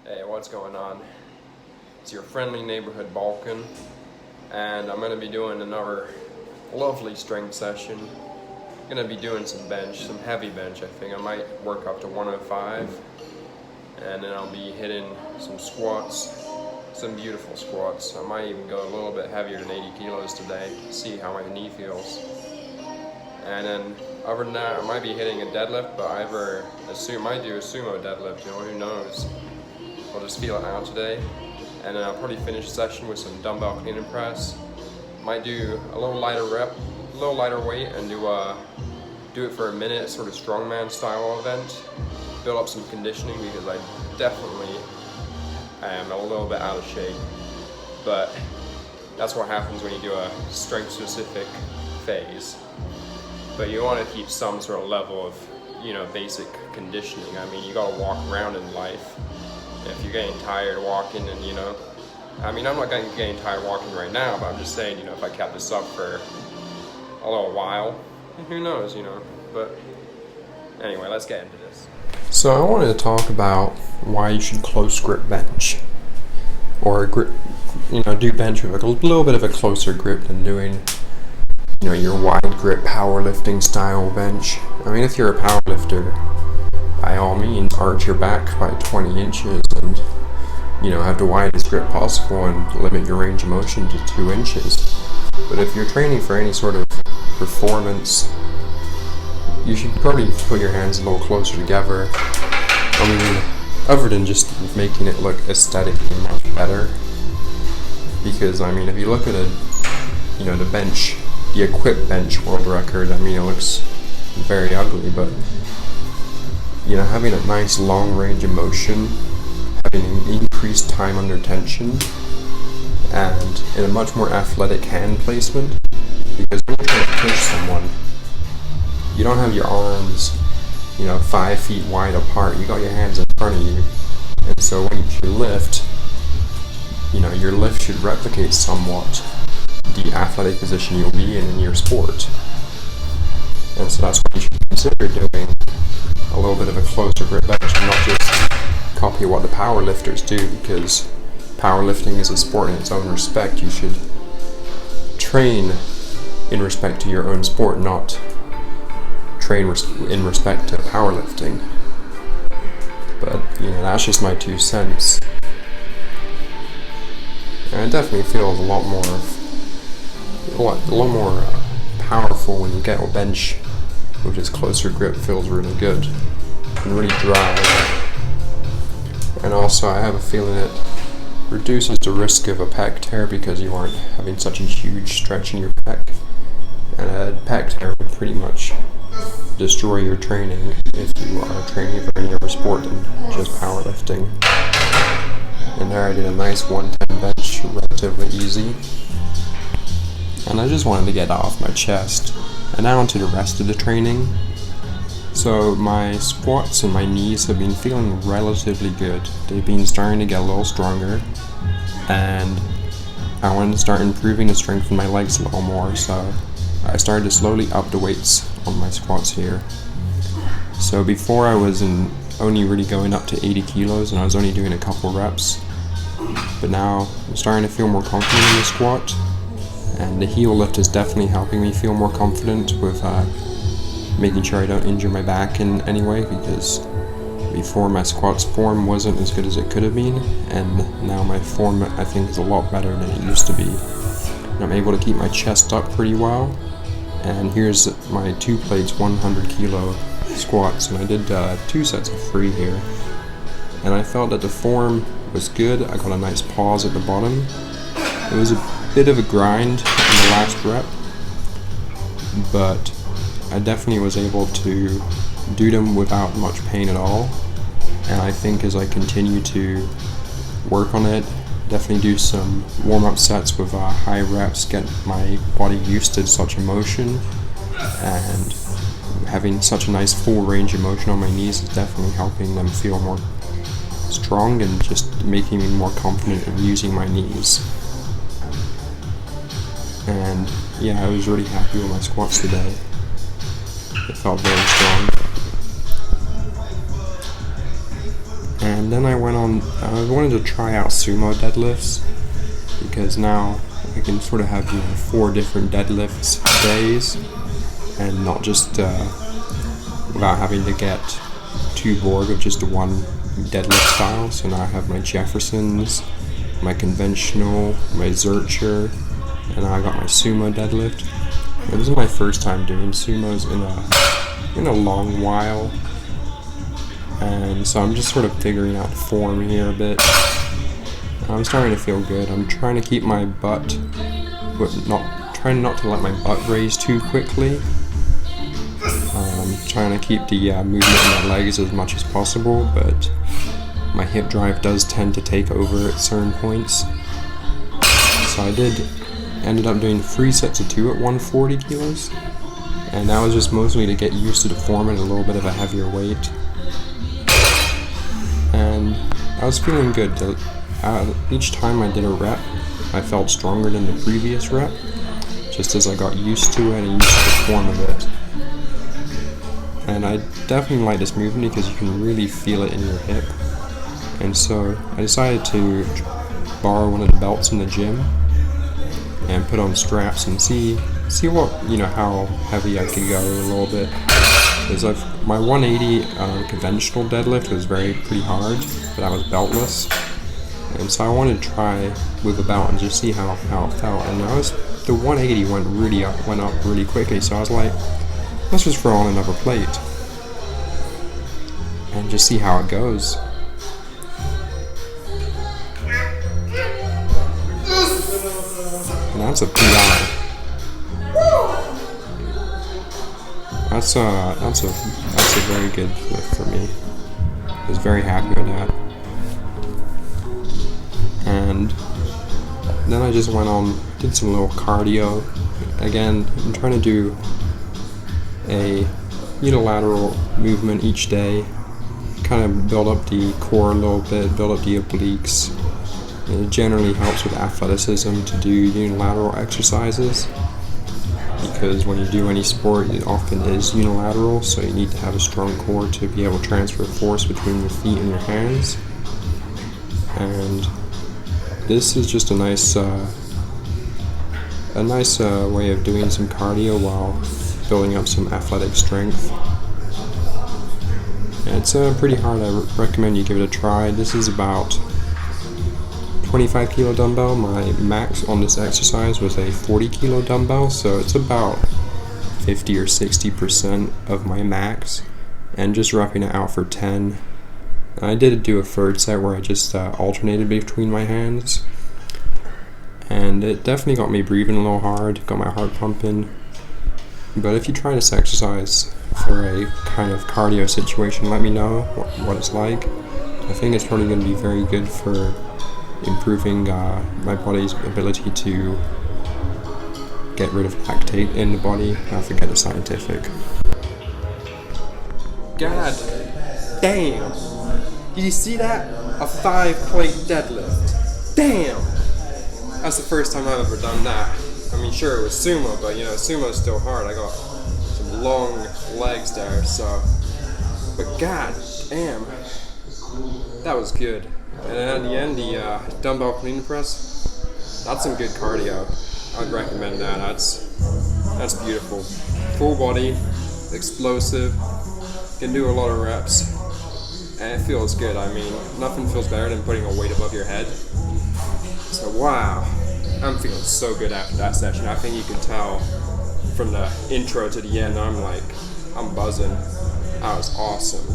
Hey, what's going on? It's your friendly neighborhood Balkan, and I'm going to be doing another lovely strength session. I'm going to be doing some bench, some heavy bench. I think I might work up to 105, and then I'll be hitting some squats, some beautiful squats. I might even go a little bit heavier than 80 kilos today, see how my knee feels. And then other than that, I might be hitting a deadlift, but I might do a sumo deadlift, who knows. I'll just feel it out today. And then I'll probably finish the session with some dumbbell clean and press. Might do a little lighter a little lighter weight, and do it for a minute, sort of strongman style event. Build up some conditioning because I definitely am a little bit out of shape. But that's what happens when you do a strength specific phase. But you want to keep some sort of level of, basic conditioning. I mean, you gotta walk around in life. If you're getting tired walking and, I'm not getting tired walking right now, but I'm just saying, if I kept this up for a little while, who knows, but anyway, let's get into this. So I wanted to talk about why you should close grip bench, or do bench with a little bit of a closer grip than doing your wide grip powerlifting style bench. I mean, if you're a powerlifter, by all means, arch your back by 20 inches and, have the widest grip possible and limit your range of motion to 2 inches. But if you're training for any sort of performance, you should probably put your hands a little closer together. I mean, other than just making it look aesthetically much better. Because, if you look at the bench, the equipped bench world record, it looks very ugly, but having a nice long range of motion, having an increased time under tension, and in a much more athletic hand placement, because when you're trying to push someone, you don't have your arms 5 feet wide apart, you got your hands in front of you, and so when you lift, your lift should replicate somewhat the athletic position you'll be in your sport. And so that's what you should consider doing, a little bit of a closer grip bench, and not just copy what the powerlifters do, because powerlifting is a sport in its own respect. You should train in respect to your own sport, not train in respect to powerlifting. But that's just my 2 cents. And it definitely feels a lot more powerful when you get a bench with this closer grip. Feels really good and really dry. And also, I have a feeling it reduces the risk of a pec tear because you aren't having such a huge stretch in your pec. And a pec tear would pretty much destroy your training if you are training for any other sport than just powerlifting. And there I did a nice 110 bench, relatively easy. And I just wanted to get that off my chest. And now onto the rest of the training. So my squats and my knees have been feeling relatively good. They've been starting to get a little stronger. And I wanted to start improving the strength in my legs a little more, so I started to slowly up the weights on my squats here. So before I was only really going up to 80 kilos and I was only doing a couple reps. But now I'm starting to feel more confident in the squat. And the heel lift is definitely helping me feel more confident with making sure I don't injure my back in any way, because before my squats form wasn't as good as it could have been, and now my form I think is a lot better than it used to be. And I'm able to keep my chest up pretty well. And here's my 2 plates 100 kilo squats, and I did 2 sets of 3 here. And I felt that the form was good. I got a nice pause at the bottom. It was a bit of a grind in the last rep, but I definitely was able to do them without much pain at all. And I think as I continue to work on it, definitely do some warm-up sets with high reps, get my body used to such a motion, and having such a nice full range of motion on my knees is definitely helping them feel more strong and just making me more confident in using my knees. And yeah, I was really happy with my squats today. It felt very strong. And then I wanted to try out sumo deadlifts, because now I can sort of have 4 different deadlifts days, and not just without having to get too bored of just one deadlift style. So now I have my Jeffersons, my conventional, my Zercher, and now I got my sumo deadlift. And this is my first time doing sumos in a long while, and so I'm just sort of figuring out form here a bit. I'm starting to feel good. I'm trying to keep my butt, but trying not to let my butt raise too quickly. Trying to keep the movement in my legs as much as possible, but my hip drive does tend to take over at certain points. So I ended up doing 3 sets of 2 at 140 kilos, and that was just mostly to get used to the form at a little bit of a heavier weight. And I was feeling good. Each time I did a rep, I felt stronger than the previous rep, just as I got used to it and used to the form of it. And I definitely like this movement because you can really feel it in your hip. And so I decided to borrow one of the belts in the gym and put on straps and see what, how heavy I could go a little bit. Because my 180 conventional deadlift was pretty hard, but I was beltless. And so I wanted to try with a belt and just see how it felt. And the 180 went up really quickly, so I was like, let's just throw on another plate and just see how it goes. And that's a PI. That's a very good lift for me. I was very happy with that. And then I just did some little cardio. Again, I'm trying to do a unilateral movement each day, kind of build up the core a little bit, build up the obliques. And it generally helps with athleticism to do unilateral exercises, because when you do any sport, it often is unilateral, so you need to have a strong core to be able to transfer force between your feet and your hands. And this is just a nice way of doing some cardio while building up some athletic strength. And it's pretty hard. I recommend you give it a try. This is about 25 kilo dumbbell. My max on this exercise was a 40 kilo dumbbell, so it's about 50 or 60% of my max, and just roughing it out for 10. I did do a third set where I just alternated between my hands, and it definitely got me breathing a little hard, got my heart pumping. But if you try this exercise for a kind of cardio situation, let me know what it's like. I think it's probably going to be very good for improving my body's ability to get rid of lactate in the body. I forget the scientific. God damn! Did you see that? A 5-plate deadlift. Damn! That's the first time I've ever done that. I mean, sure, it was sumo, but sumo's still hard. I got some long legs there, so. But god damn, that was good. And then at the end, the dumbbell clean press, that's some good cardio. I'd recommend that. That's beautiful. Full body, explosive, can do a lot of reps, and it feels good. I mean, nothing feels better than putting a weight above your head. So wow, I'm feeling so good after that session. I think you can tell from the intro to the end, I'm buzzing. That was awesome.